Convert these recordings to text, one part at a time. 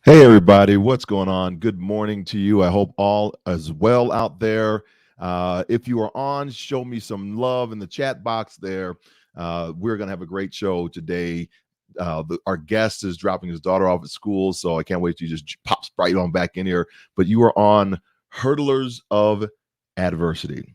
Hey, everybody, what's going on? Good morning to you. I hope all is well out there. If you are on, show me some love in the chat box there. We're going to have a great show today. Our guest is dropping his daughter off at school, so I can't wait to just pop right on back in here. But you are on Hurdlers of Adversity.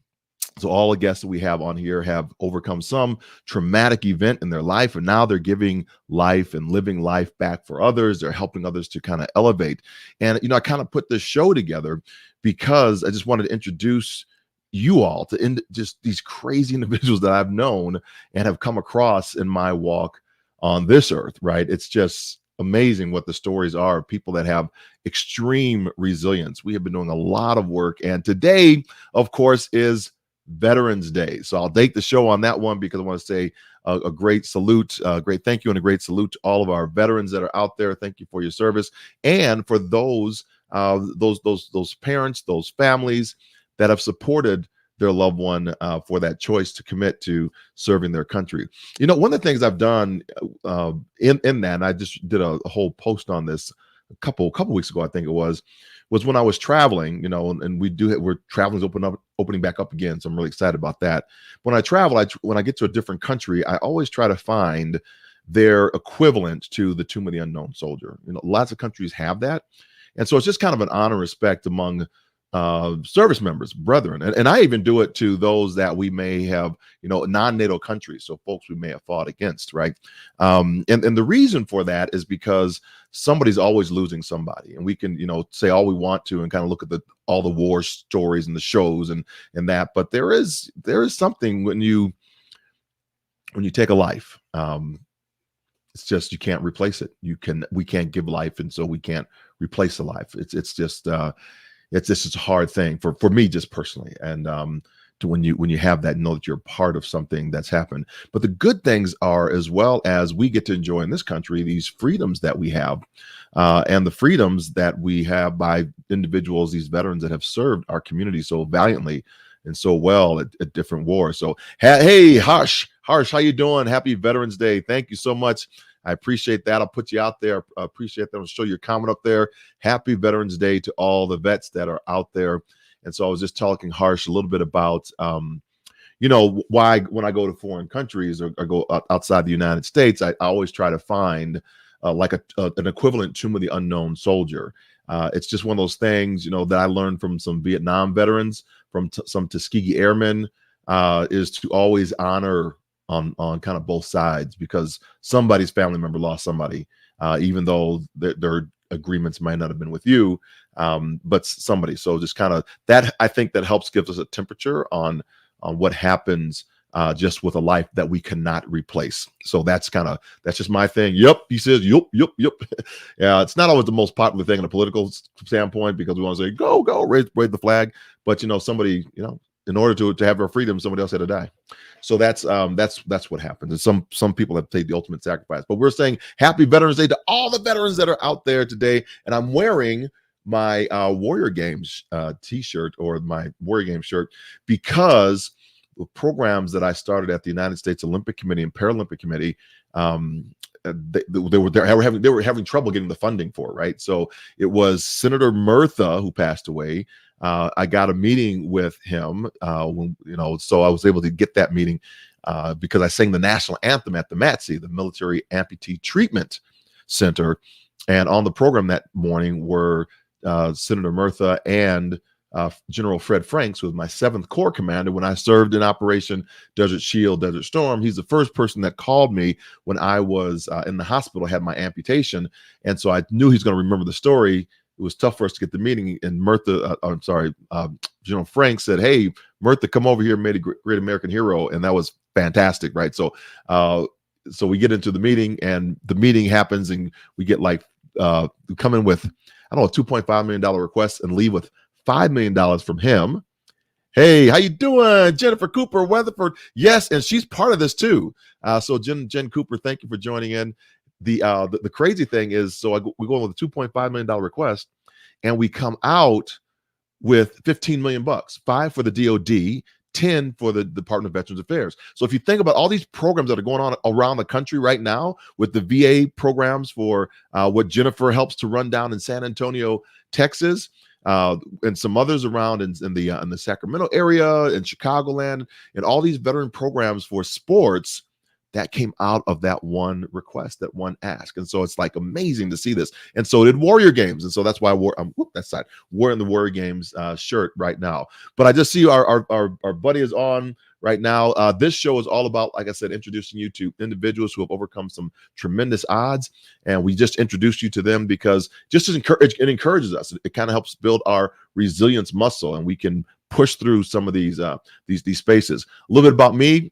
So all the guests that we have on here have overcome some traumatic event in their life, and now they're giving life and living life back for others. They're helping others to kind of elevate. And, I kind of put this show together because I just wanted to introduce you all to just these crazy individuals that I've known and have come across in my walk on this earth, right? It's just amazing what the stories are of people that have extreme resilience. We have been doing a lot of work, and today, of course, is Veterans Day. So I'll date the show on that one because I want to say a great salute, great thank you, and a great salute to all of our veterans that are out there. Thank you for your service, and for those parents, those families that have supported their loved one for that choice to commit to serving their country. One of the things I've done in that, and I just did a whole post on this a couple weeks ago, I think it was when I was traveling, and we're traveling's opening back up again. So I'm really excited about that. When I travel, when I get to a different country, I always try to find their equivalent to the Tomb of the Unknown Soldier. Lots of countries have that. And so it's just kind of an honor and respect among service members, brethren. And I even do it to those that we may have, non-NATO countries. So folks we may have fought against, right? And the reason for that is because somebody's always losing somebody. And we can, say all we want to and kind of look at all the war stories and the shows and that. But there is something when you take a life. It's just you can't replace it. We can't give life, and so we can't replace a life. It's just a hard thing for me, just personally. And to when you have that, know that you're part of something that's happened. But the good things are, as well as we get to enjoy in this country, these freedoms that we have, and the freedoms that we have by individuals, these veterans that have served our community so valiantly and so well at different wars. So, hey, Harsh, how you doing? Happy Veterans Day. Thank you so much. I appreciate that. I'll put you out there. I appreciate that. I'll show your comment up there. Happy Veterans Day to all the vets that are out there. And so I was just talking Harsh a little bit about, why when I go to foreign countries or go outside the United States, I always try to find like an equivalent Tomb of the Unknown Soldier. It's just one of those things, that I learned from some Vietnam veterans, from some Tuskegee Airmen, is to always honor on kind of both sides, because somebody's family member lost somebody, even though their agreements might not have been with you, but somebody. So just kind of that, I think that helps give us a temperature on what happens just with a life that we cannot replace. So that's just my thing. Yep, he says, yep. Yeah, it's not always the most popular thing in a political standpoint, because we want to say go raise the flag, but somebody, in order to have our freedom, somebody else had to die. So that's what happens. And some people have paid the ultimate sacrifice. But we're saying Happy Veterans Day to all the veterans that are out there today. And I'm wearing my Warrior Games t-shirt, or my Warrior Games shirt, because the programs that I started at the United States Olympic Committee and Paralympic Committee, they were having trouble getting the funding for it, right? So it was Senator Murtha who passed away. I got a meeting with him so I was able to get that meeting because I sang the national anthem at the MATC, the Military Amputee Treatment Center. And on the program that morning were Senator Murtha and General Fred Franks, who was my 7th Corps commander when I served in Operation Desert Shield, Desert Storm. He's the first person that called me when I was in the hospital, had my amputation. And so I knew he's going to remember the story. It was tough for us to get the meeting. And General Franks said, "Hey, Murtha, come over here, made a great American hero." And that was fantastic, right? So we get into the meeting, and the meeting happens, and we get we come in with, I don't know, a $2.5 million request and leave with $5 million from him. Hey, how you doing? Jennifer Cooper, Weatherford. Yes, and she's part of this too. So Jen Cooper, thank you for joining in. The crazy thing is, so we go in with a $2.5 million request, and we come out with $15 million, 5 for the DOD, 10 for the Department of Veterans Affairs. So if you think about all these programs that are going on around the country right now, with the VA programs for what Jennifer helps to run down in San Antonio, Texas, and some others around in the Sacramento area, in Chicagoland, and all these veteran programs for sports, that came out of that one request, that one ask. And so it's like amazing to see this. And so did Warrior Games. And so that's why wearing the Warrior Games shirt right now. But I just see our buddy is on right now. This show is all about, like I said, introducing you to individuals who have overcome some tremendous odds. And we just introduced you to them because it encourages us. It kind of helps build our resilience muscle, and we can push through some of these spaces. A little bit about me.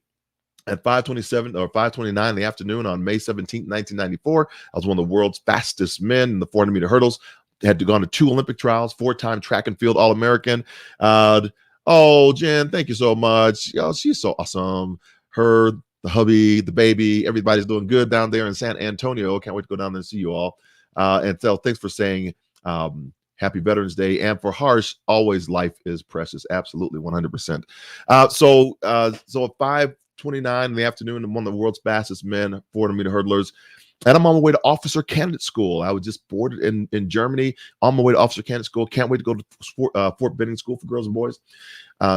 At 5:27 or 5:29 in the afternoon on May 17th, 1994, I was one of the world's fastest men in the 400-meter hurdles. Had gone to 2 Olympic trials, 4-time track and field All-American. Jen, thank you so much. She's so awesome. Her, the hubby, the baby, everybody's doing good down there in San Antonio. Can't wait to go down there and see you all. And so thanks for saying Happy Veterans Day. And for Harsh, always life is precious. Absolutely, 100%. So at 5:29 in the afternoon, I'm one of the world's fastest men, 400-meter hurdlers. And I'm on my way to officer candidate school. I was just boarded in Germany, on my way to officer candidate school. Can't wait to go to Fort Benning School for Girls and Boys,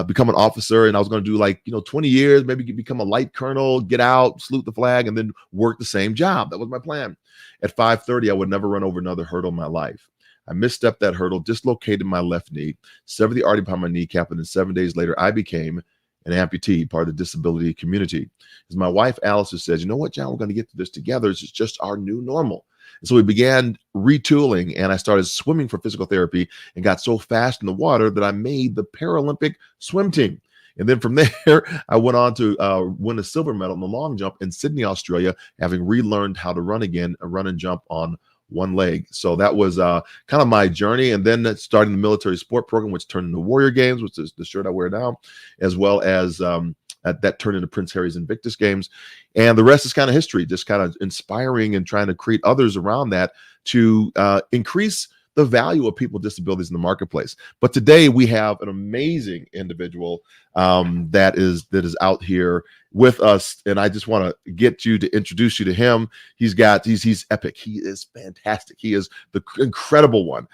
become an officer. And I was going to do 20 years, maybe become a light colonel, get out, salute the flag, and then work the same job. That was my plan. At 5:30, I would never run over another hurdle in my life. I misstepped that hurdle, dislocated my left knee, severed the artery behind my kneecap, and then 7 days later, I became an amputee, part of the disability community. As my wife, Alice, says, you know what, John, we're going to get to this together. It's just our new normal. And so we began retooling, and I started swimming for physical therapy and got so fast in the water that I made the Paralympic swim team. And then from there, I went on to win a silver medal in the long jump in Sydney, Australia, having relearned how to run again, run and jump on one leg. So that was kind of my journey. And then starting the military sport program, which turned into Warrior Games, which is the shirt I wear now, as well as that turned into Prince Harry's Invictus Games. And the rest is kind of history, just kind of inspiring and trying to create others around that to increase the value of people with disabilities in the marketplace. But today we have an amazing individual that is out here with us, and I just want to get you to introduce you to him. He's epic. He is fantastic. He is the incredible one.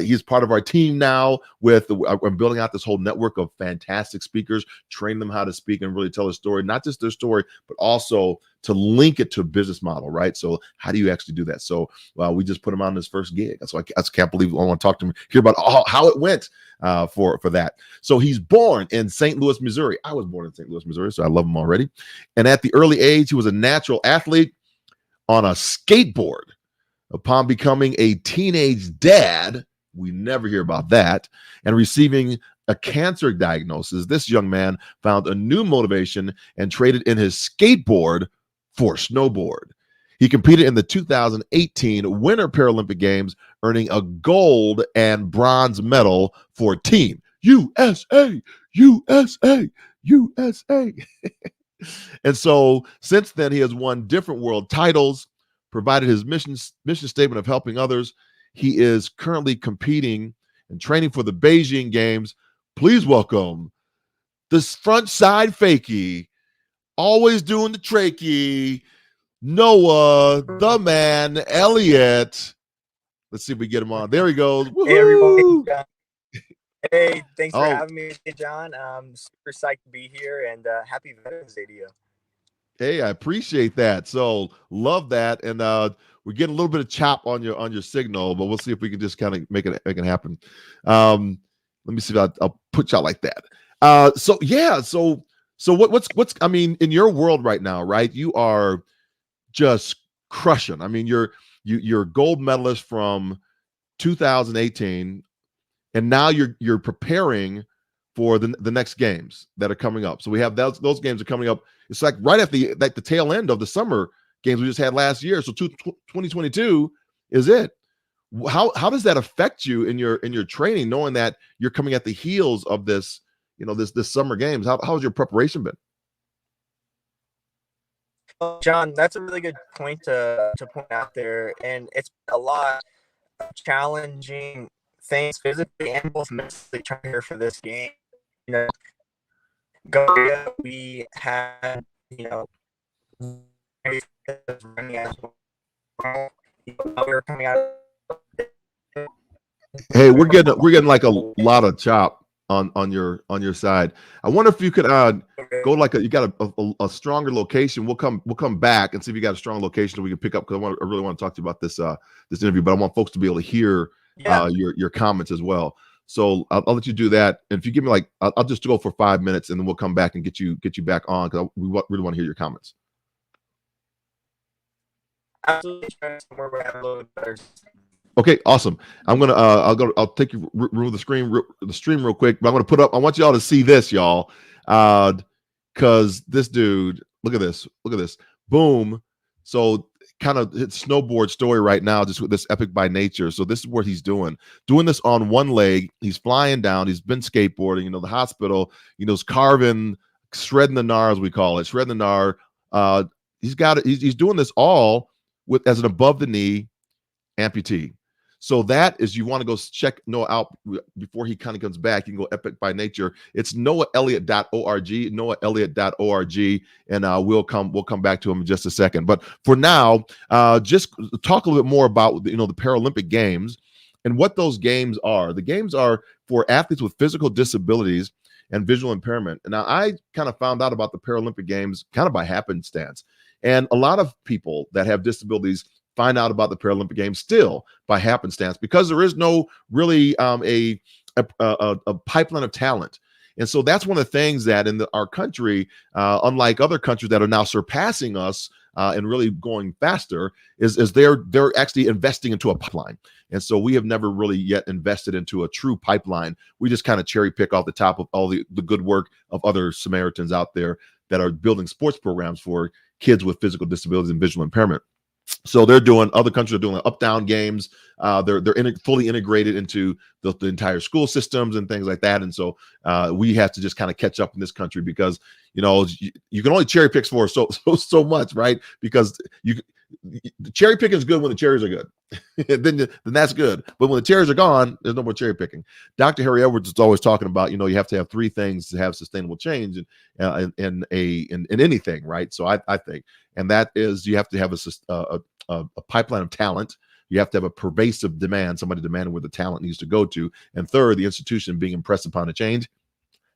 He's part of our team now. I'm building out this whole network of fantastic speakers, train them how to speak and really tell a story, not just their story, but also to link it to a business model, right? So how do you actually do that? So we just put him on his first gig. So I just can't believe I want to talk to him, hear about how it went for that. So he's born in St. Louis, Missouri. I was born in St. Louis, Missouri, so I love him already. And at the early age, he was a natural athlete on a skateboard. Upon becoming a teenage dad, we never hear about that, and receiving a cancer diagnosis, this young man found a new motivation and traded in his skateboard for snowboard. He competed in the 2018 Winter Paralympic Games, earning a gold and bronze medal for Team USA, USA, USA. And so since then, he has won different world titles, provided his mission statement of helping others. He is currently competing and training for the Beijing Games. Please welcome this front side fakie, always doing the trachea, Noah, the man, Elliott. Let's see if we get him on. There he goes. Woo-hoo! Hey, everyone. Hey, thanks for having me, John. I'm super psyched to be here, and happy Veterans Day to you. Hey, I appreciate that. So love that. And we're getting a little bit of chop on your signal, but we'll see if we can just kind of make it happen. Let me see if I'll put y'all like that. So what's I mean, in your world right now, right? You are just crushing. I mean, you're gold medalist from 2018, and now you're preparing for the next games that are coming up. So we have those games are coming up. It's like right at the tail end of the summer games we just had last year. So 2022 is it. How does that affect you in your training, knowing that you're coming at the heels of this, this summer games? How's your preparation been? Well, John, that's a really good point to point out there, and it's a lot of challenging things physically and both mentally trying to prepare for this game. Korea, we had, running as well. Now we're coming out. Hey, we're getting like a lot of chop on your side. I wonder if you could go like you got a stronger location. We'll come back and see if you got a strong location that we can pick up, because I really want to talk to you about this this interview, but I want folks to be able to hear your comments as well. So I'll let you do that, and if you give me like I'll just go for 5 minutes, and then we'll come back and get you back on, because we really want to hear your comments. Absolutely. Somewhere where I have a little bit better. Okay, awesome. I'm gonna I'll take you remove the stream real quick, but I'm gonna put up. I want y'all to see this, y'all, because this dude, look at this, boom. So kind of his snowboard story right now, just with this epic by nature. So this is what he's doing this on one leg. He's flying down. He's been skateboarding. The hospital. He's carving, shredding the gnar, as we call it, shredding the gnar. He's got it. He's doing this all with as an above the knee amputee. So that is, you want to go check Noah out before he kind of comes back. You can go Epic by Nature. It's noahelliott.org, noahelliott.org, and we'll come back to him in just a second. But for now, just talk a little bit more about the Paralympic Games and what those games are. The games are for athletes with physical disabilities and visual impairment. And now I kind of found out about the Paralympic Games kind of by happenstance. And a lot of people that have disabilities find out about the Paralympic Games still by happenstance, because there is no really a pipeline of talent. And so that's one of the things that in our country, unlike other countries that are now surpassing us and really going faster, is they're actually investing into a pipeline. And so we have never really yet invested into a true pipeline. We just kind of cherry pick off the top of all the good work of other Samaritans out there that are building sports programs for kids with physical disabilities and visual impairment. So other countries are doing up-down games. They're fully integrated into the entire school systems and things like that. And so we have to just kind of catch up in this country, because you can only cherry pick for so much, right? Because the cherry picking is good when the cherries are good. then that's good. But when the cherries are gone, there's no more cherry picking. Dr. Harry Edwards is always talking about, you have to have three things to have sustainable change in anything, right? So I think, and that is, you have to have a pipeline of talent. You have to have a pervasive demand, somebody demanding where the talent needs to go to. And third, the institution being impressed upon a change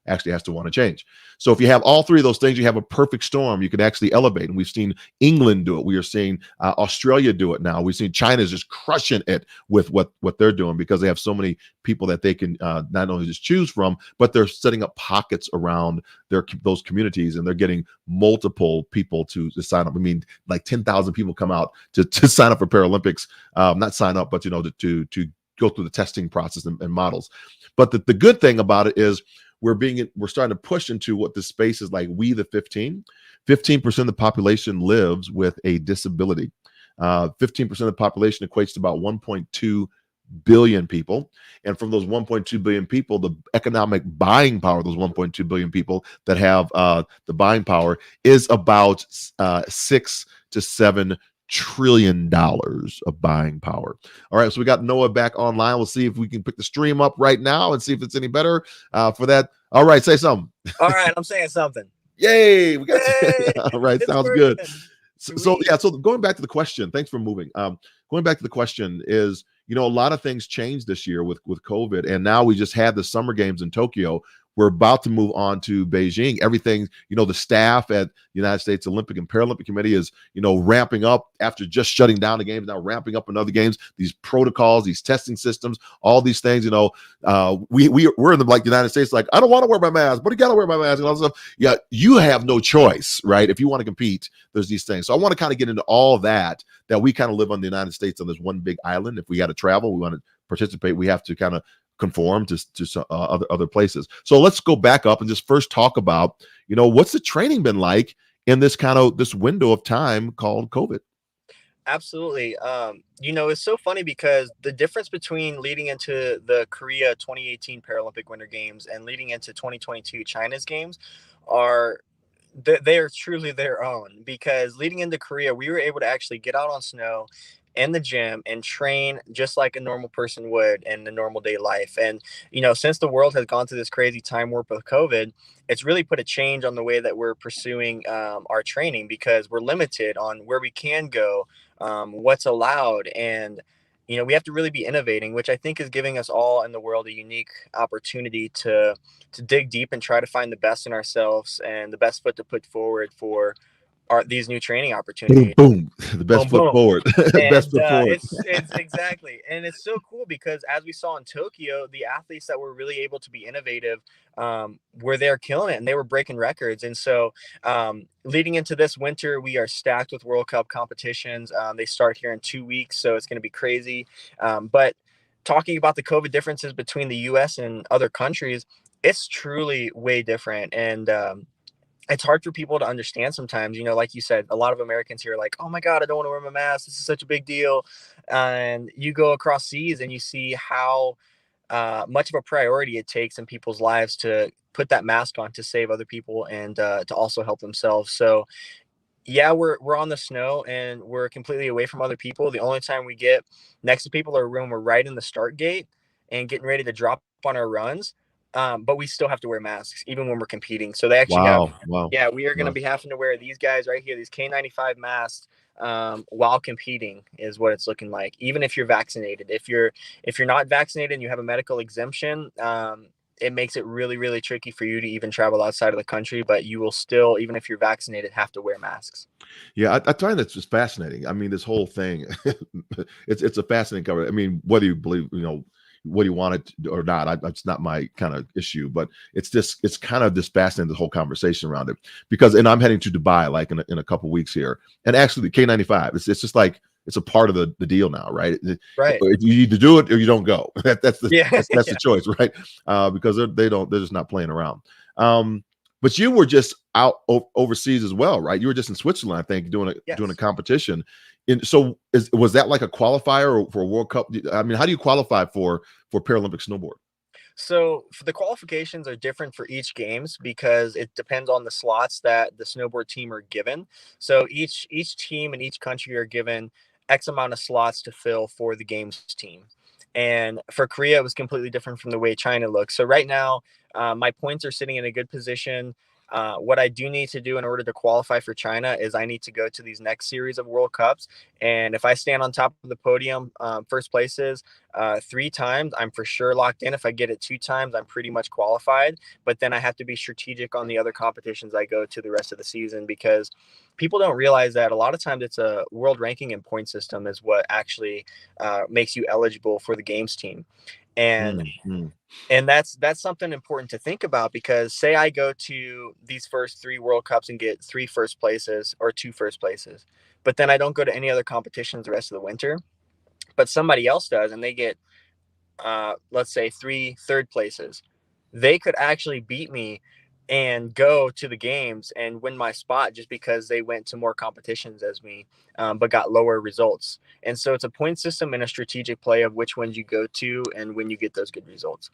actually has to want to change. So if you have all three of those things, you have a perfect storm. You can actually elevate. And we've seen England do it. We are seeing Australia do it now. We've seen China just crushing it with what they're doing, because they have so many people that they can not only just choose from, but they're setting up pockets around those communities, and they're getting multiple people to sign up. I mean, like 10,000 people come out to sign up for Paralympics. Not sign up, but to go through the testing process and models. But the good thing about it is, we're starting to push into what this space is like. We the 15% of the population lives with a disability. 15% of the population equates to about 1.2 billion people. And from those 1.2 billion people, the economic buying power of those 1.2 billion people that have the buying power is about 6 to 7 trillion dollars of buying power. All right, so we got Noah back online. We'll see if we can pick the stream up right now and see if it's any better for that. All right, say something. All right, I'm saying something. Yay, we got all right, sounds good. So going back to the question, thanks for moving. Going back to the question is, a lot of things changed this year with COVID, and now we just had the Summer Games in Tokyo. We're about to move on to Beijing. Everything, the staff at the United States Olympic and Paralympic Committee is, ramping up after just shutting down the games, now ramping up in other games, these protocols, these testing systems, all these things, we're in the United States, like, I don't want to wear my mask, but you got to wear my mask and all that stuff. Yeah, you have no choice, right? If you want to compete, there's these things. So I want to kind of get into all that we kind of live on the United States on this one big island. If we got to travel, we want to participate, we have to kind of conform to other places. So let's go back up and just first talk about, what's the training been like in this window of time called COVID? Absolutely. It's so funny, because the difference between leading into the Korea 2018 Paralympic Winter Games and leading into 2022 China's games they are truly their own. Because leading into Korea, we were able to actually get out on snow in the gym and train just like a normal person would in a normal day life. And, since the world has gone through this crazy time warp of COVID, it's really put a change on the way that we're pursuing our training, because we're limited on where we can go, what's allowed. And, we have to really be innovating, which I think is giving us all in the world a unique opportunity to dig deep and try to find the best in ourselves and the best foot to put forward for these new training Boom, opportunities. boom. The best Boom, foot boom. forward. Best And foot forward. it's exactly, and it's so cool because as we saw in Tokyo, the athletes that were really able to be innovative were there killing it, and they were breaking records. And so leading into this winter, we are stacked with World Cup competitions. They start here in 2 weeks, so it's going to be crazy. But talking about the COVID differences between the U.S. and other countries, it's truly way different. And it's hard for people to understand sometimes. Like you said, a lot of Americans here are like, oh my God, I don't want to wear my mask, this is such a big deal. And you go across seas and you see how much of a priority it takes in people's lives to put that mask on to save other people and to also help themselves. So yeah, we're on the snow and we're completely away from other people. The only time we get next to people are when we're right in the start gate and getting ready to drop on our runs. But we still have to wear masks even when we're competing. So they actually have, Wow. Wow. yeah, we are going to Wow. be having to wear these guys right here, these K95 masks, while competing is what it's looking like. Even if you're vaccinated, if you're not vaccinated and you have a medical exemption, it makes it really, really tricky for you to even travel outside of the country, but you will still, even if you're vaccinated, have to wear masks. Yeah, I find that's just fascinating. I mean, this whole thing, it's a fascinating cover. I mean, whether you believe, whether you want it or not, it's not my kind of issue. But it's kind of this fascinating, the whole conversation around it, because, and I'm heading to Dubai like in a couple weeks here, and actually the K95, it's just like it's a part of the deal now, right? Right. You either do it or you don't go. That's the Yeah. that's Yeah. the choice, right? Because they're just not playing around. But you were just out overseas as well, right? You were just in Switzerland, I think, doing a Yes. competition. So was that like a qualifier for a World Cup? I mean, how do you qualify for Paralympic snowboard? So for the qualifications are different for each games because it depends on the slots that the snowboard team are given. So each team in each country are given X amount of slots to fill for the games team. And for Korea, it was completely different from the way China looks. So right now, my points are sitting in a good position. What I do need to do in order to qualify for China is I need to go to these next series of World Cups. And if I stand on top of the podium, first places, 3 times, I'm for sure locked in. If I get it 2 times, I'm pretty much qualified. But then I have to be strategic on the other competitions I go to the rest of the season, because people don't realize that a lot of times it's a world ranking and point system is what actually makes you eligible for the games team. And Mm. and that's something important to think about, because say I go to these first 3 World Cups and get 3 first places or 2 first places, but then I don't go to any other competitions the rest of the winter, but somebody else does and they get let's say 3 third places, they could actually beat me and go to the games and win my spot just because they went to more competitions as me, but got lower results. And so it's a point system and a strategic play of which ones you go to and when you get those good results.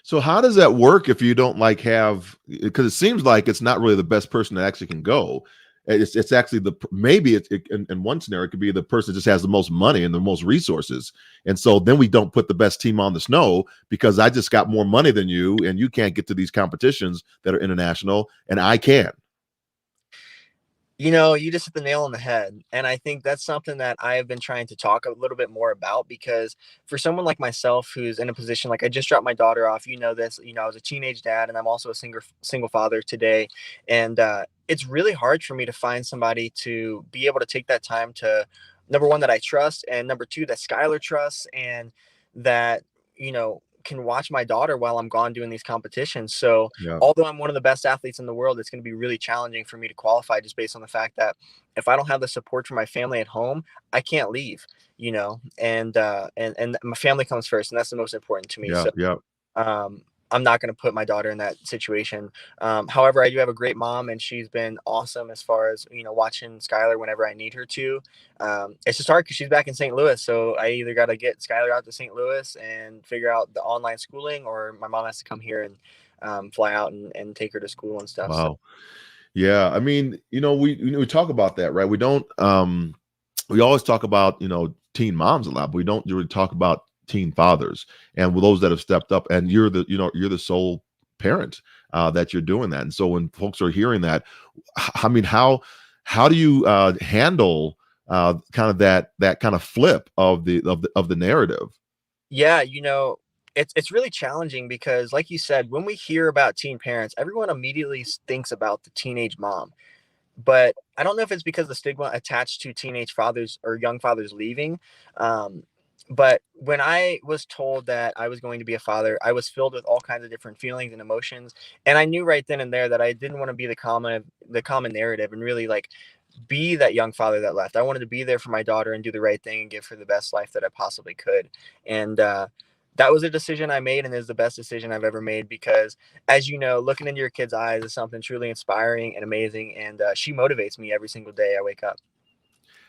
So how does that work if you don't like have, because it seems like it's not really the best person that actually can go. It's actually maybe in one scenario it could be the person that just has the most money and the most resources, and so then we don't put the best team on the snow because I just got more money than you and you can't get to these competitions that are international and I can. You just hit the nail on the head. And I think that's something that I have been trying to talk a little bit more about, because for someone like myself who's in a position like I just dropped my daughter off, this, I was a teenage dad and I'm also a single father today. And it's really hard for me to find somebody to be able to take that time to, number one, that I trust, and number two, that Skylar trusts, and that, can watch my daughter while I'm gone doing these competitions. So Yeah. although I'm one of the best athletes in the world, it's going to be really challenging for me to qualify just based on the fact that if I don't have the support from my family at home, I can't leave, and my family comes first, and that's the most important to me. Yeah. So Yeah. um, I'm not going to put my daughter in that situation. However, I do have a great mom, and she's been awesome as far as, watching Skylar whenever I need her to. It's just hard because she's back in St. Louis. So I either got to get Skylar out to St. Louis and figure out the online schooling, or my mom has to come here and fly out and take her to school and stuff. So Wow. Yeah. I mean, we talk about that, right? We don't we always talk about, teen moms a lot, but we don't really talk about teen fathers and with those that have stepped up. And you're the sole parent that you're doing that. And so when folks are hearing that, I mean, how do you handle kind of that kind of flip of the narrative? Yeah, it's really challenging because, like you said, when we hear about teen parents, everyone immediately thinks about the teenage mom. But I don't know if it's because the stigma attached to teenage fathers or young fathers leaving. Um, but when I was told that I was going to be a father, I was filled with all kinds of different feelings and emotions, and I knew right then and there that I didn't want to be the common narrative and really like be that young father that left. I wanted to be there for my daughter and do the right thing and give her the best life that I possibly could. And that was a decision I made, and is the best decision I've ever made because, as you know, looking into your kid's eyes is something truly inspiring and amazing. And she motivates me every single day I wake up.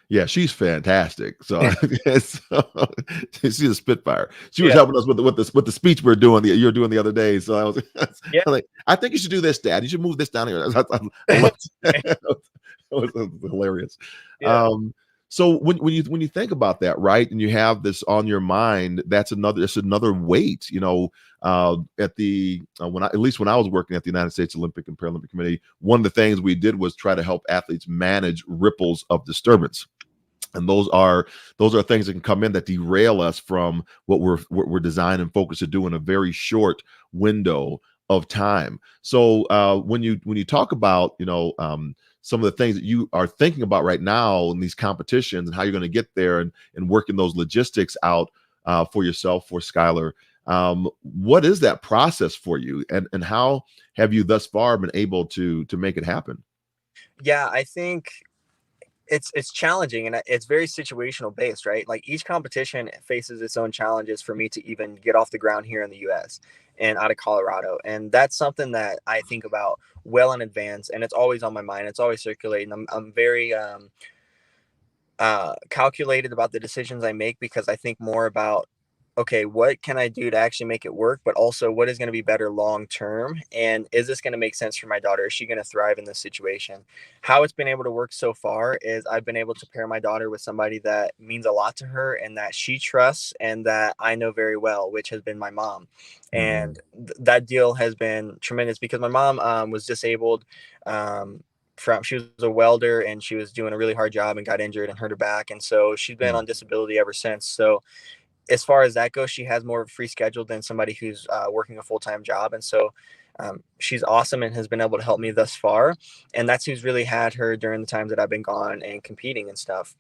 Yeah, she's fantastic. So, she's a spitfire. She was Yeah. helping us with the speech you're doing the other day. So I was Yeah. like, I think you should do this, Dad. You should move this down here. That was hilarious. Yeah. So when you think about that, right, and you have this on your mind, it's another weight, at the at least when I was working at the United States Olympic and Paralympic Committee, one of the things we did was try to help athletes manage ripples of disturbance. And those are things that can come in that derail us from what we're designed and focused to do in a very short window of time. So when you talk about some of the things that you are thinking about right now in these competitions and how you're going to get there and working those logistics out for yourself, for Skylar, what is that process for you, and how have you thus far been able to make it happen? Yeah, I think it's challenging, and it's very situational based, right? Like each competition faces its own challenges for me to even get off the ground here in the US and out of Colorado. And that's something that I think about well in advance, and it's always on my mind. It's always circulating. I'm very calculated about the decisions I make because I think more about, okay, what can I do to actually make it work? But also, what is going to be better long term? And is this going to make sense for my daughter? Is she going to thrive in this situation? How it's been able to work so far is I've been able to pair my daughter with somebody that means a lot to her and that she trusts and that I know very well, which has been my mom. And Mhm. that deal has been tremendous because my mom was disabled. She was a welder and she was doing a really hard job and got injured and hurt her back, and so she's been Mm. on disability ever since. So as far as that goes, she has more of a free schedule than somebody who's working a full-time job. And so she's awesome and has been able to help me thus far. And that's who's really had her during the times that I've been gone and competing and stuff.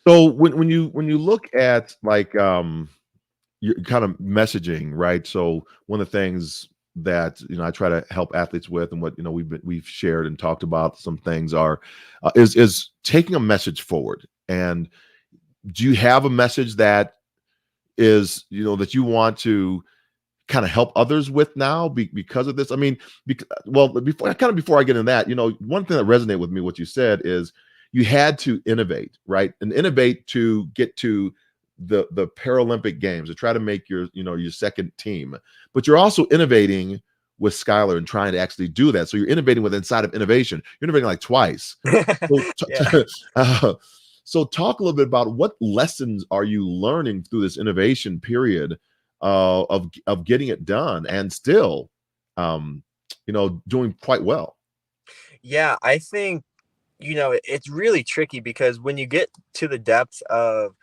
So when you look at like your kind of messaging, right? So one of the things that I try to help athletes with, and what we've shared and talked about some things are is taking a message forward. And do you have a message that is that you want to kind of help others with now because of this? I mean, well, before I get into that, one thing that resonated with me, what you said is you had to innovate, right? And innovate to get to the Paralympic Games, to try to make your second team. But you're also innovating with Skylar and trying to actually do that. So you're innovating with inside of innovation. You're innovating like twice. So, Yeah. so talk a little bit about what lessons are you learning through this innovation period of getting it done and still, doing quite well. Yeah, I think, it's really tricky because when you get to the depth of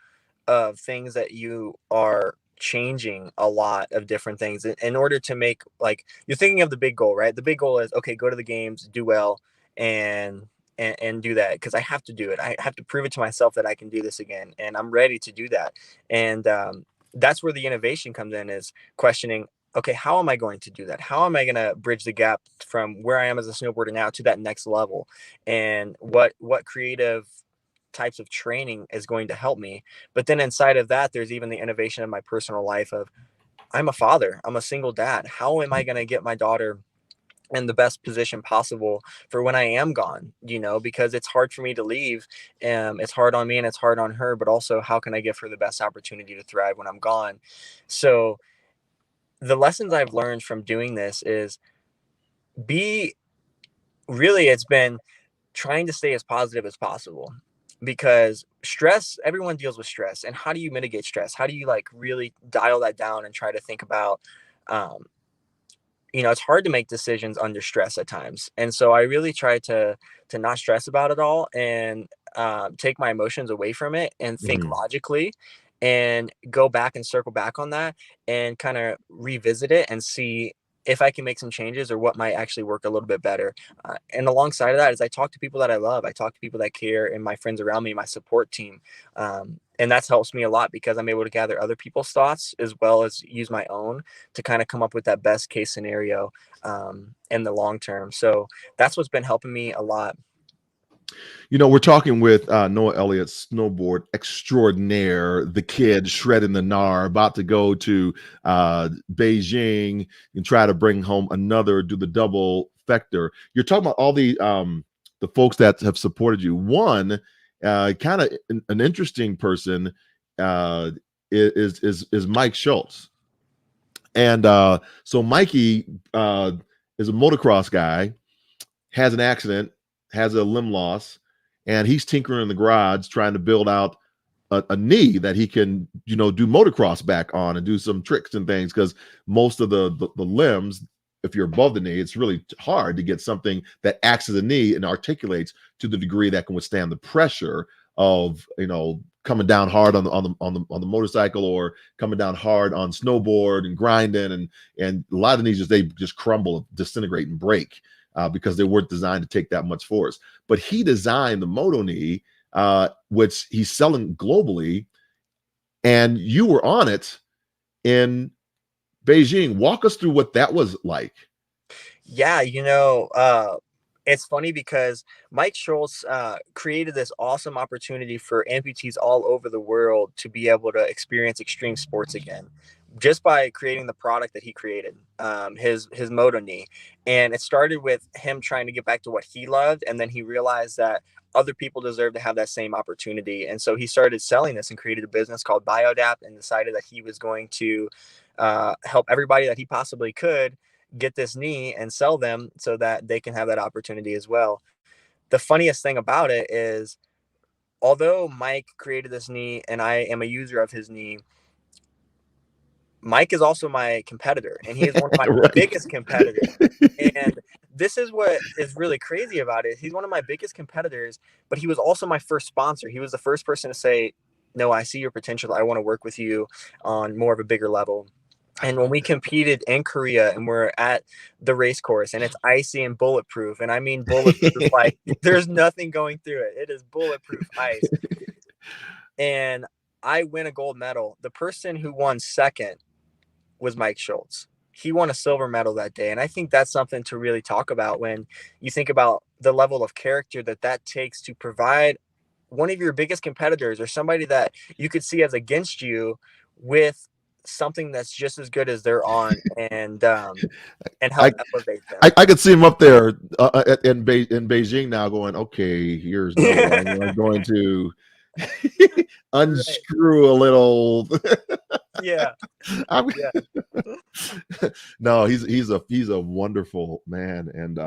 things that you are changing a lot of different things in order to make, like, you're thinking of the big goal, right? The big goal is, okay, go to the games, do well, and and do that because I have to do it. I have to prove it to myself that I can do this again, and I'm ready to do that. And that's where the innovation comes in, is questioning, okay, how am I going to do that? How am I going to bridge the gap from where I am as a snowboarder now to that next level? And what creative types of training is going to help me? But then inside of that, there's even the innovation of my personal life of, I'm a father, I'm a single dad. How am I going to get my daughter in the best position possible for when I am gone, because it's hard for me to leave. It's hard on me and it's hard on her, but also how can I give her the best opportunity to thrive when I'm gone? So the lessons I've learned from doing this is be really, it's been trying to stay as positive as possible, because stress, everyone deals with stress. And how do you mitigate stress? How do you like really dial that down and try to think about, um, it's hard to make decisions under stress at times. And so I really try to not stress about it all, and take my emotions away from it and think Mhm. logically, and go back and circle back on that, and kind of revisit it and see if I can make some changes or what might actually work a little bit better. And alongside of that is I talk to people that I love. I talk to people that care, and my friends around me, my support team. And that's helps me a lot because I'm able to gather other people's thoughts as well as use my own to kind of come up with that best case scenario in the long term. So that's what's been helping me a lot. We're talking with Noah Elliott, snowboard extraordinaire, the kid shredding the gnar, about to go to Beijing and try to bring home do the double factor. You're talking about all the folks that have supported you. One kind of an interesting person is Mike Schultz, and so Mikey is a motocross guy, has an accident, has a limb loss, and he's tinkering in the garage trying to build out a knee that he can, do motocross back on and do some tricks and things. Because most of the limbs, if you're above the knee, it's really hard to get something that acts as a knee and articulates to the degree that can withstand the pressure of, coming down hard on the motorcycle, or coming down hard on snowboard and grinding, and a lot of knees they just crumble, disintegrate, and break. Because they weren't designed to take that much force. But he designed the Moto Knee, which he's selling globally, and you were on it in Beijing. Walk us through what that was like. Yeah, it's funny because Mike Schultz created this awesome opportunity for amputees all over the world to be able to experience extreme sports again, just by creating the product that he created, his Moto Knee. And it started with him trying to get back to what he loved, and then he realized that other people deserve to have that same opportunity. And so he started selling this and created a business called BioDAP, and decided that he was going to help everybody that he possibly could get this knee and sell them so that they can have that opportunity as well. The funniest thing about it is, although Mike created this knee and I am a user of his knee, Mike is also my competitor, and he is one of my Right. biggest competitors. And this is what is really crazy about it. He's one of my biggest competitors, but he was also my first sponsor. He was the first person to say, "No, I see your potential. I want to work with you on more of a bigger level." And when we competed in Korea and we're at the race course and it's icy and bulletproof, and I mean bulletproof, like there's nothing going through it. It is bulletproof ice. And I win a gold medal. The person who won second was Mike Schultz. He won a silver medal that day. And I think that's something to really talk about when you think about the level of character that takes to provide one of your biggest competitors, or somebody that you could see as against you, with something that's just as good as they're on, and help I, elevate them. I could see him up there in Beijing now, going, "Okay, here's Noah. I'm going to Right. unscrew a little." Yeah. I'm, Yeah. no, he's a wonderful man, and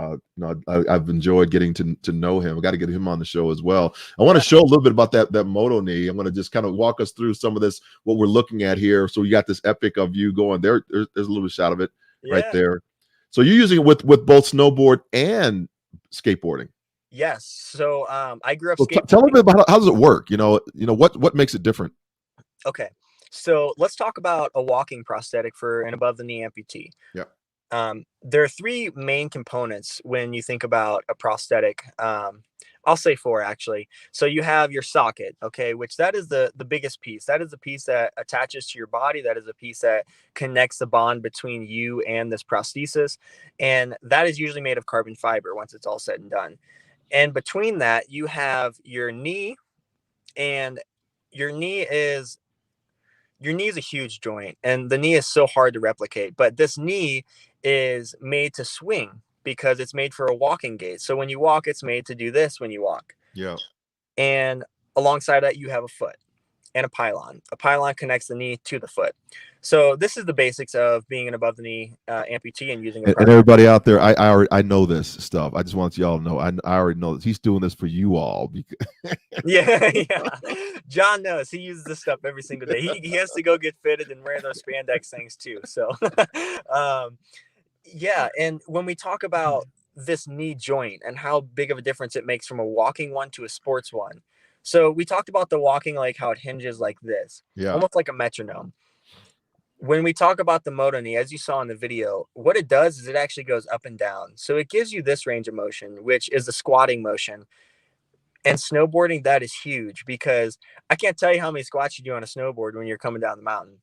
I've enjoyed getting to know him. I got to get him on the show as well. I want to Yeah. show a little bit about that Moto Knee. I'm going to just kind of walk us through some of this, what we're looking at here. So you got this epic of you going there. There's a little shot of it right Yeah. there. So you're using it with both snowboard and skateboarding. Yes. So I grew up So tell me a skateboarding. bit about how does it work? What makes it different? Okay. So let's talk about a walking prosthetic for an above the knee amputee. Yeah. There are three main components when you think about a prosthetic. I'll say four actually. So you have your socket, okay, which that is the biggest piece. That is the piece that attaches to your body. That is a piece that connects the bond between you and this prosthesis, and that is usually made of carbon fiber once it's all said and done. And between that, you have your knee, and your knee is your knee is a huge joint, and the knee is so hard to replicate. But this knee is made to swing because it's made for a walking gait. So when you walk, it's made to do this when you walk. Yeah. And alongside that, you have a foot. and a pylon. A pylon connects the knee to the foot. So this is the basics of being an above the knee amputee and using a And prosthetic. everybody out there, I know this stuff. I just want y'all to know. I already know this. He's doing this for you all. Yeah, yeah. John knows. He uses this stuff every single day. He has to go get fitted and wear those spandex things too. So, yeah. And when we talk about this knee joint and how big of a difference it makes from a walking one to a sports one. So we talked about the walking, like how it hinges like this, Yeah. almost like a metronome. When we talk about the moto knee, as you saw in the video, what it does is it actually goes up and down. So it gives you this range of motion, which is the squatting motion. And snowboarding, that is huge because I can't tell you how many squats you do on a snowboard when you're coming down the mountain.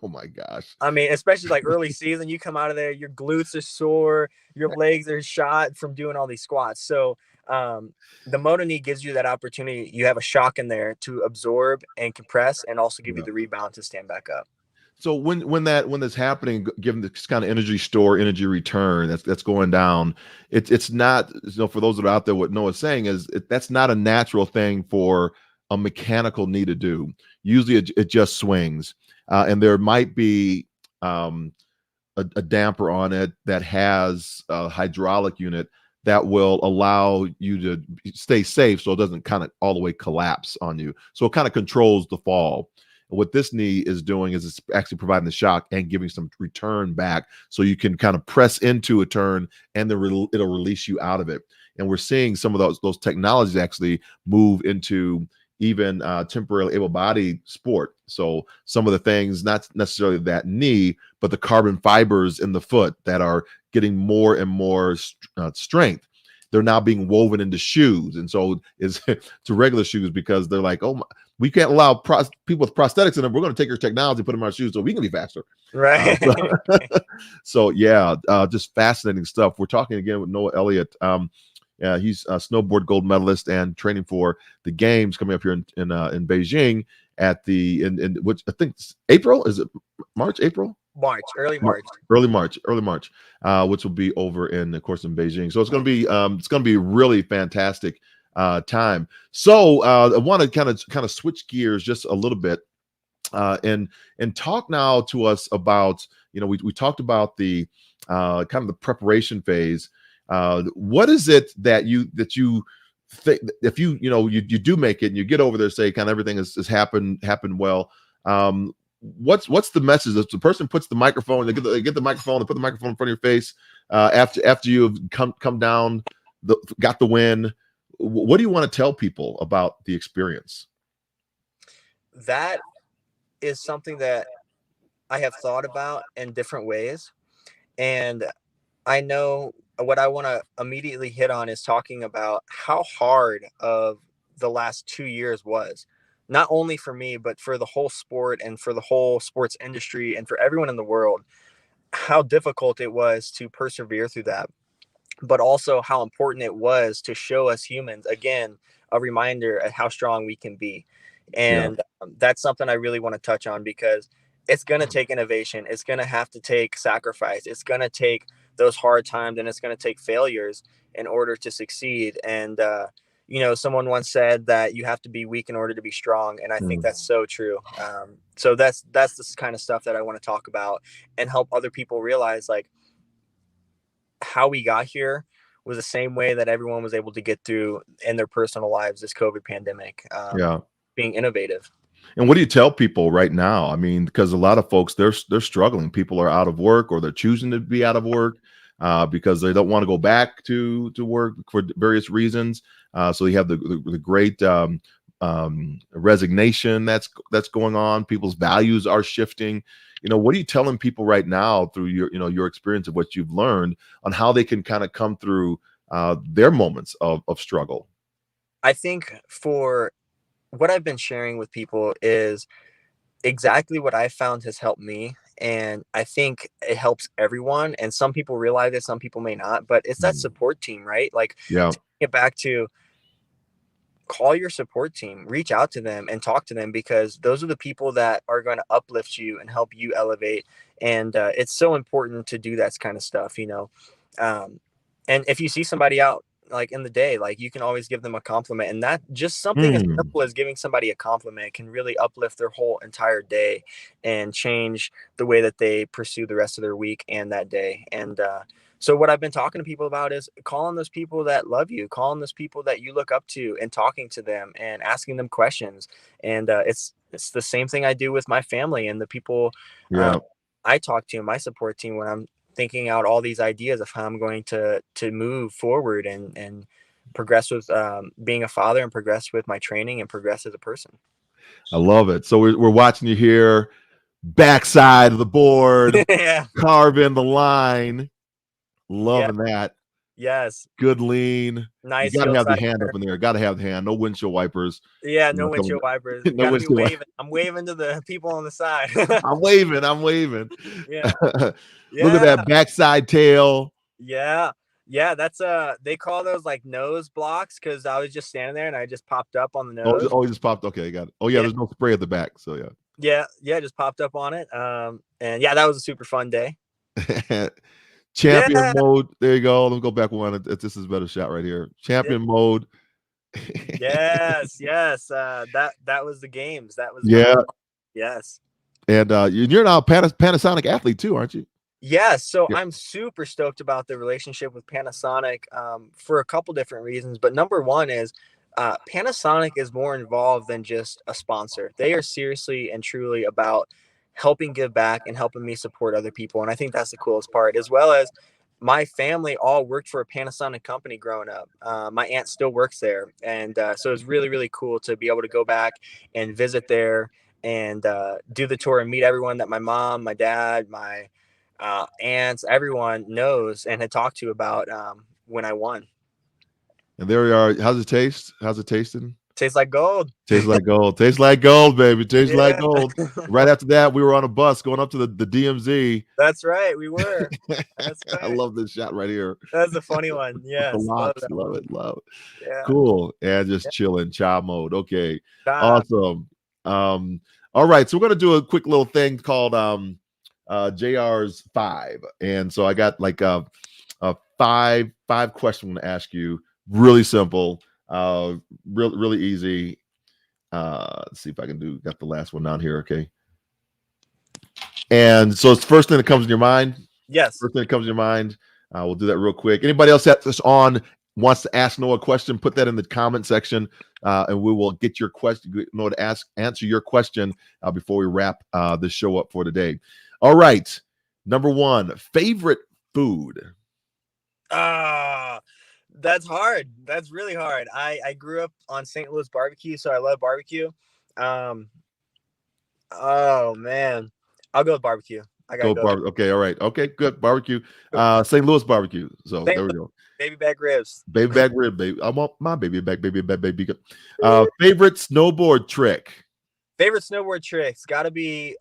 Oh my gosh. I mean, especially like early season, you come out of there, your glutes are sore, your legs are shot from doing all these squats. So the moto knee gives you that opportunity. You have a shock in there to absorb and compress and also give you the rebound to stand back up. So when that's happening, given this kind of energy store, energy return that's going down, it's not, for those that are out there, what Noah's saying is that's not a natural thing for a mechanical knee to do. Usually it just swings, and there might be a damper on it that has a hydraulic unit that will allow you to stay safe, so it doesn't kind of all the way collapse on you. So it kind of controls the fall. What this knee is doing is it's actually providing the shock and giving some return back, so you can kind of press into a turn and then it'll release you out of it. And we're seeing some of those technologies actually move into even temporarily able-bodied sport. So some of the things, not necessarily that knee, but the carbon fibers in the foot that are getting more and more strength, they're now being woven into shoes. And so it's to regular shoes, because they're like, oh, we can't allow people with prosthetics in them. We're going to take your technology, put them in our shoes so we can be faster. Right. So yeah, just fascinating stuff. We're talking again with Noah Elliott. He's a snowboard gold medalist and training for the games coming up here in Beijing in which I think April, is it March, April? Early March, which will be over of course in Beijing. So it's going to be really fantastic time. So I want to kind of switch gears just a little bit and talk now to us about, we talked about the kind of the preparation phase. What is it that you think, if you do make it and you get over there, say kind of everything has happened well, what's the message? If the person puts the microphone, they get the microphone, they put the microphone in front of your face after you've come down, got the win, what do you want to tell people about the experience? That is something that I have thought about in different ways. And I know what I want to immediately hit on is talking about how hard of the last 2 years was, not only for me, but for the whole sport and for the whole sports industry and for everyone in the world, how difficult it was to persevere through that, but also how important it was to show us humans, again, a reminder of how strong we can be. And that's something I really want to touch on, because it's going to take innovation. It's going to have to take sacrifice. It's going to take those hard times, and it's going to take failures in order to succeed. And, someone once said that you have to be weak in order to be strong. And I think that's so true. So that's the kind of stuff that I want to talk about and help other people realize, like, how we got here was the same way that everyone was able to get through in their personal lives, this COVID pandemic, being innovative. And what do you tell people right now? I mean, because a lot of folks, they're struggling. People are out of work, or they're choosing to be out of work because they don't want to go back to work for various reasons. So you have the great resignation that's going on. People's values are shifting. What are you telling people right now through your experience of what you've learned on how they can kind of come through their moments of struggle? I think for what I've been sharing with people is exactly what I found has helped me. And I think it helps everyone. And some people realize it, some people may not, but it's that support team, right? Like, to get back to, call your support team, reach out to them and talk to them, because those are the people that are going to uplift you and help you elevate. And it's so important to do that kind of stuff, and if you see somebody out like in the day, like you can always give them a compliment, and that just something as Mm, simple as giving somebody a compliment can really uplift their whole entire day and change the way that they pursue the rest of their week and that day. And so what I've been talking to people about is calling those people that love you, calling those people that you look up to, and talking to them and asking them questions. And it's the same thing I do with my family and the people uh, yeah. I talk to, my support team, when I'm thinking out all these ideas of how I'm going to move forward and progress with being a father, and progress with my training, and progress as a person. I love it. So we're watching you here, backside of the board, Yeah. carving the line. Yeah. Loving that. Yes. Good lean. You Nice got to have the hillside hand turn. up in there. Got to have the hand. No windshield wipers. Yeah. You know, No windshield wipers. no Got to be windshield. waving. I'm waving to the people on the side. I'm waving. I'm waving. Yeah. Look at Yeah. that backside tail. Yeah. Yeah. That's they call those like nose blocks, because I was just standing there and I just popped up on the nose. Oh, he just popped. Okay, got it. Oh yeah, Yeah. there's no spray at the back. So yeah. Yeah. Just popped up on it. And yeah, that was a super fun day. Champion Yeah. mode. There you go. Let me go back one. This is a better shot right here. Champion mode. Yes. That was the games. That was Yeah. yes. And you're now a Panasonic athlete too, aren't you? Yeah, so Yeah. I'm super stoked about the relationship with Panasonic for a couple different reasons. But number one is Panasonic is more involved than just a sponsor. They are seriously and truly about helping give back and helping me support other people. And I think that's the coolest part, as well as my family all worked for a Panasonic company growing up. My aunt still works there. And so it's really, really cool to be able to go back and visit there and do the tour and meet everyone that my mom, my dad, my aunts, everyone knows and had talked to about when I won. And there we are. How's it taste? How's it tasting? Tastes like gold. Tastes like gold. Tastes like gold, baby. Tastes like Yeah. gold. Right after that, we were on a bus going up to the DMZ. That's right. We were. That's right. I love this shot right here. That's a funny one. Yes. The locks. Love Love it. Love it. Yeah. Cool. And just chilling. Child mode. Okay. Ah, Awesome. All right. So we're gonna do a quick little thing called JR's 5. And so I got like a five question I'm gonna ask you. Really simple. Really easy. Let's see if I can got the last one down here. Okay. And so it's the first thing that comes in your mind. yes. First thing that comes in your mind. We'll do that real quick. Anybody else that's on wants to ask Noah a question, put that in the comment section, and we will get your question, Noah, to answer your question before we wrap the show up for today. All right. Number 1, favorite food. That's hard. That's really hard. I grew up on St. Louis barbecue, so I love barbecue. Oh man, I'll go with barbecue. I gotta go. Okay, all right. Okay, good. Barbecue. St. Louis barbecue. So there we go. Baby back ribs. Baby back rib, baby. I want my baby back. Favorite snowboard trick. Favorite snowboard tricks got to be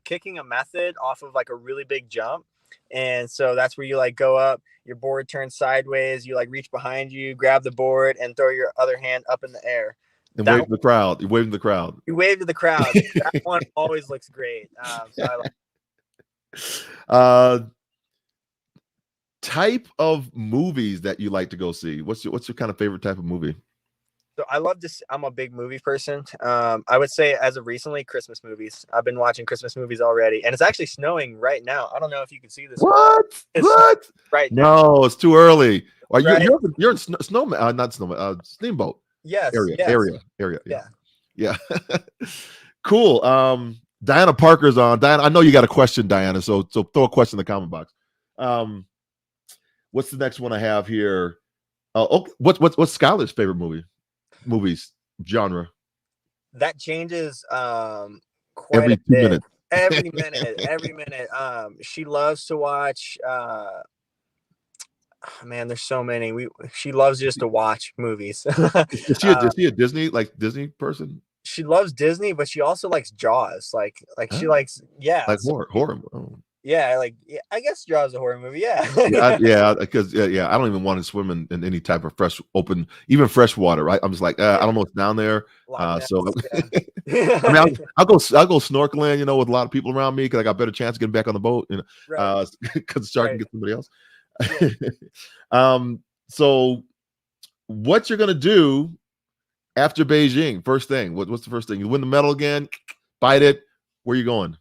kicking a method off of like a really big jump. And so that's where you like go up, your board turns sideways, you like reach behind you, grab the board, and throw your other hand up in the air. And wave to the crowd. You wave to the crowd. You wave to the crowd. That one always looks great. So type of movies that you like to go see. What's your kind of favorite type of movie? So I love this. I'm a big movie person. I would say as of recently, Christmas movies. I've been watching Christmas movies already, and it's actually snowing right now. I don't know if you can see this. What? Right now? No, it's too early. Are you? Right. You're in snowman? Not snowman. Steamboat. Yes. Area. Yeah. Cool. Diana Parker's on. Diana, I know you got a question, Diana. So throw a question in the comment box. What's the next one I have here? What's Skylar's favorite movies genre? That changes quite every a 2 bit. minutes. Every minute. She loves to watch man, there's so many. She loves just to watch movies. Is she a Disney person? She loves Disney, but she also likes Jaws. Like she likes like horror. Oh. Yeah, I guess Jaws is a horror movie. Yeah. Because I don't even want to swim in any type of even fresh water, right? I'm just like, I don't know what's down there. So yeah. I mean, I'll go snorkeling, with a lot of people around me because I got a better chance of getting back on the boat, because the shark can get somebody else. So what you're gonna do after Beijing. First thing, what's the first thing? You win the medal again, bite it. Where you going?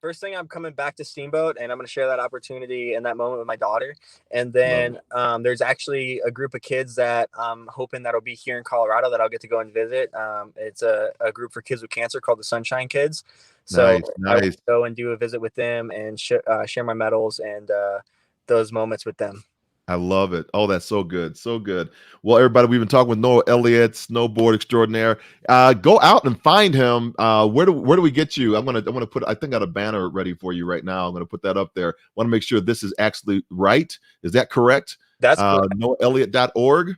First thing, I'm coming back to Steamboat, and I'm going to share that opportunity and that moment with my daughter. And Love then it. there's actually a group of kids that I'm hoping that'll be here in Colorado that I'll get to go and visit. It's a group for kids with cancer called the Sunshine Kids. So Nice, I will nice. go and do a visit with them and share my medals and those moments with them. I love it. Oh, that's so good. So good. Well, everybody, we've been talking with Noah Elliott, snowboard extraordinaire. Go out and find him. Where do we get you? I'm gonna put, I think I got a banner ready for you right now. I'm gonna put that up there. Want to make sure this is actually right. Is that correct? That's correct. NoahElliott.org.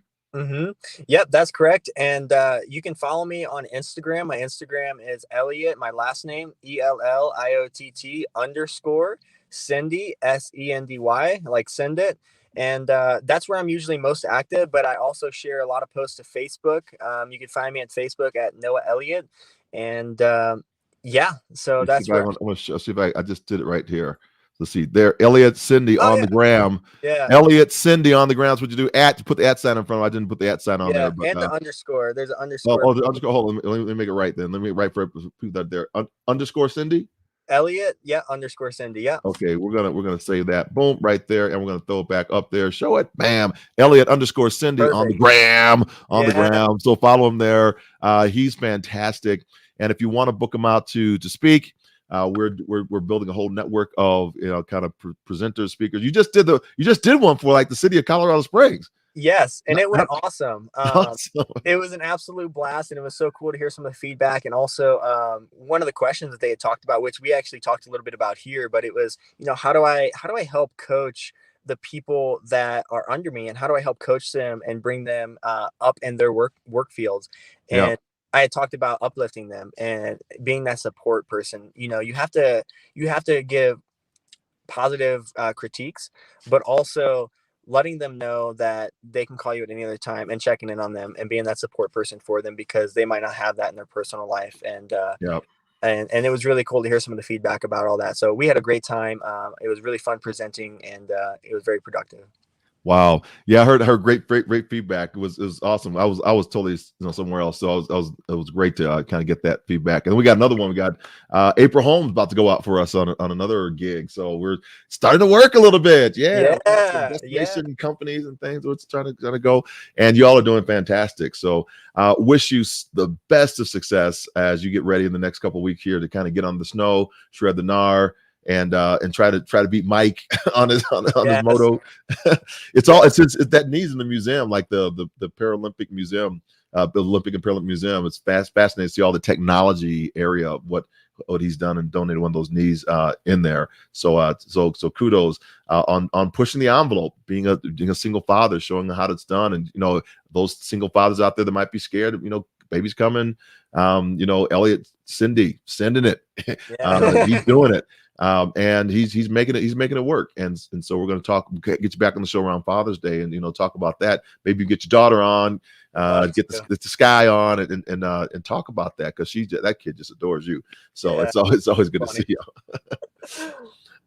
Yep, that's correct. And you can follow me on Instagram. My Instagram is Elliott, my last name, ELLIOTT_Sendy, SENDY, like send it. And that's where I'm usually most active, but I also share a lot of posts to Facebook. You can find me at Facebook at Noah Elliott. And yeah, so that's where. I'm gonna see if I just did it right here. Let's see there. Elliott Cindy Oh, on yeah. the gram. Yeah. Elliott Cindy on the ground. That's what you do. Put the at sign in front of it. I didn't put the at sign on there. But, And the underscore. There's an underscore. the underscore. Hold on. Let me make it right then. Let me write for that there. Underscore Cindy. Elliott. Yeah. Underscore Cindy. Yeah. Okay. We're gonna say that. Boom. Right there. And we're gonna throw it back up there. Show it. Bam. Elliott underscore Cindy. Perfect. On the gram. The gram. So follow him there. He's fantastic. And if you want to book him out to speak, we're building a whole network of kind of presenters, speakers. You just did one for like the city of Colorado Springs. Yes, and it went awesome. Awesome. It was an absolute blast, and it was so cool to hear some of the feedback. And also, one of the questions that they had talked about, which we actually talked a little bit about here, but it was, how do I help coach the people that are under me, and how do I help coach them and bring them up in their work fields? And I had talked about uplifting them and being that support person. You have to give positive critiques, but also letting them know that they can call you at any other time and checking in on them and being that support person for them, because they might not have that in their personal life. And and it was really cool to hear some of the feedback about all that. So we had a great time. It was really fun presenting, and it was very productive. Wow. Yeah, I heard great feedback. It was awesome. I was totally somewhere else. So it was great to kind of get that feedback. And then we got another one. We got April Holmes about to go out for us on another gig. So we're starting to work a little bit. Destination companies and things. We're trying to go. And y'all are doing fantastic. So wish you the best of success as you get ready in the next couple of weeks here to kind of get on the snow, shred the gnar, and try to beat Mike on his moto. It's that needs in the museum, like the Paralympic museum, the Olympic and Paralympic museum. It's fascinating to see all the technology area of what he's done and donated one of those knees in there. So kudos on pushing the envelope, being a single father, showing how it's done, and those single fathers out there that might be scared, baby's coming. Elliott Cindy sending it. He's doing it. And he's making it work. And so we're going to get you back on the show around Father's Day and talk about that. Maybe you get your daughter on, get the Sky on and talk about that, because that kid just adores you. So it's always good to see you.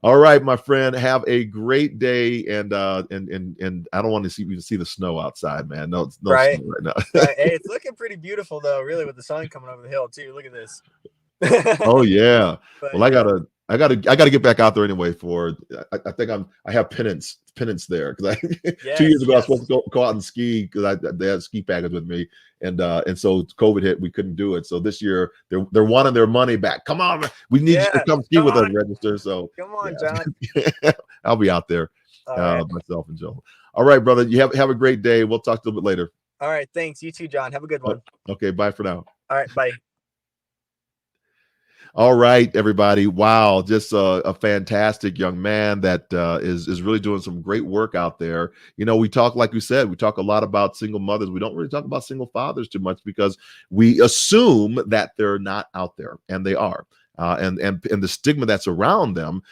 All right, my friend, have a great day, and I don't want to see the snow outside, man. No snow right now. Right. Hey, it's looking pretty beautiful though, really, with the sun coming over the hill too. Look at this. Oh yeah. Well, I gotta get back out there anyway. I think I have penance there, because 2 years ago I was supposed to go out and ski, because they had a ski package with me, and so COVID hit, we couldn't do it. So this year they're wanting their money back. Come on, we need you to come ski with us, register. So come on, John. I'll be out there myself and Joe. All right, brother. You have a great day. We'll talk to you a little bit later. All right, thanks. You too, John. Have a good one. Okay, bye for now. All right, bye. All right, everybody. Wow, just a fantastic young man that is really doing some great work out there. We talk, like we said, we talk a lot about single mothers. We don't really talk about single fathers too much, because we assume that they're not out there, and they are. And the stigma that's around them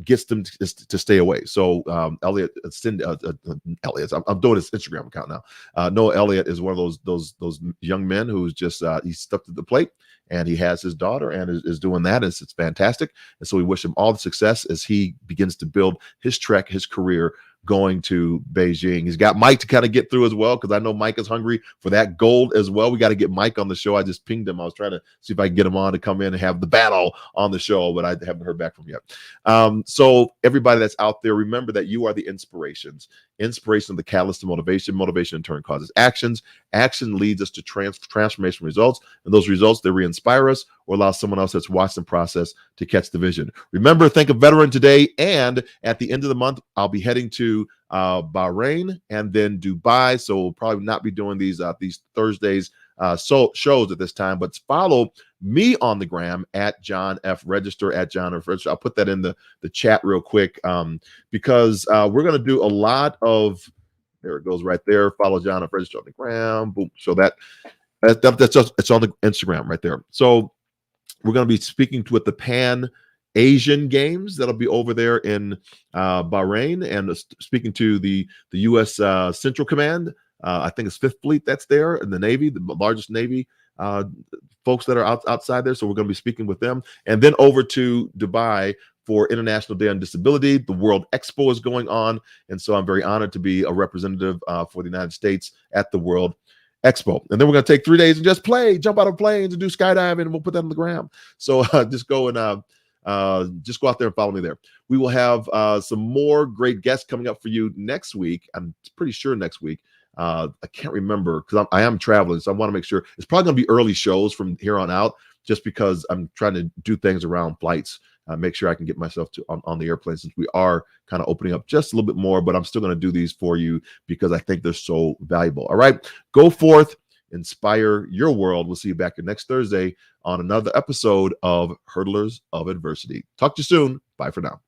gets them to stay away. So Elliott, Elliott, I'm doing his Instagram account now. Noah Elliott is one of those young men who's just he's stepped to the plate, and he has his daughter and is doing that. It's fantastic. And so we wish him all the success as he begins to build his career going to Beijing. He's got Mike to kind of get through as well, because I know Mike is hungry for that gold as well. We got to get Mike on the show. I just pinged him. I was trying to see if I can get him on to come in and have the battle on the show, but I haven't heard back from him yet. So everybody that's out there, remember that you are the inspirations. Inspiration of the catalyst to motivation. Motivation in turn causes actions. Action leads us to transformation results, and those results, they re-inspire us or allow someone else that's watched the process to catch the vision. Remember, thank a veteran today, and at the end of the month, I'll be heading to Bahrain and then Dubai, so we'll probably not be doing these Thursdays shows at this time, but follow me on the gram at John F. Register, at John F. Register. I'll put that in the chat real quick, because we're going to do a lot of, there it goes right there. Follow John F. Register on the gram. Boom. So that's just, it's on the Instagram right there. So we're going to be speaking with the Pan Asian Games that'll be over there in Bahrain, and speaking to the U.S. Central Command. I think it's Fifth Fleet that's there in the Navy, the largest Navy folks that are outside there. So we're going to be speaking with them, and then over to Dubai for International Day on Disability. The World Expo is going on, and so I'm very honored to be a representative for the United States at the World Expo. And then we're going to take 3 days and just jump out of planes and do skydiving, and we'll put that on the gram. So just go and just go out there and follow me there. We will have some more great guests coming up for you next week. I'm pretty sure next week. I can't remember, because I am traveling, so I want to make sure. It's probably going to be early shows from here on out, just because I'm trying to do things around flights, make sure I can get myself on the airplane, since we are kind of opening up just a little bit more, but I'm still going to do these for you because I think they're so valuable. All right, go forth, inspire your world. We'll see you back next Thursday on another episode of Hurdlers of Adversity. Talk to you soon. Bye for now.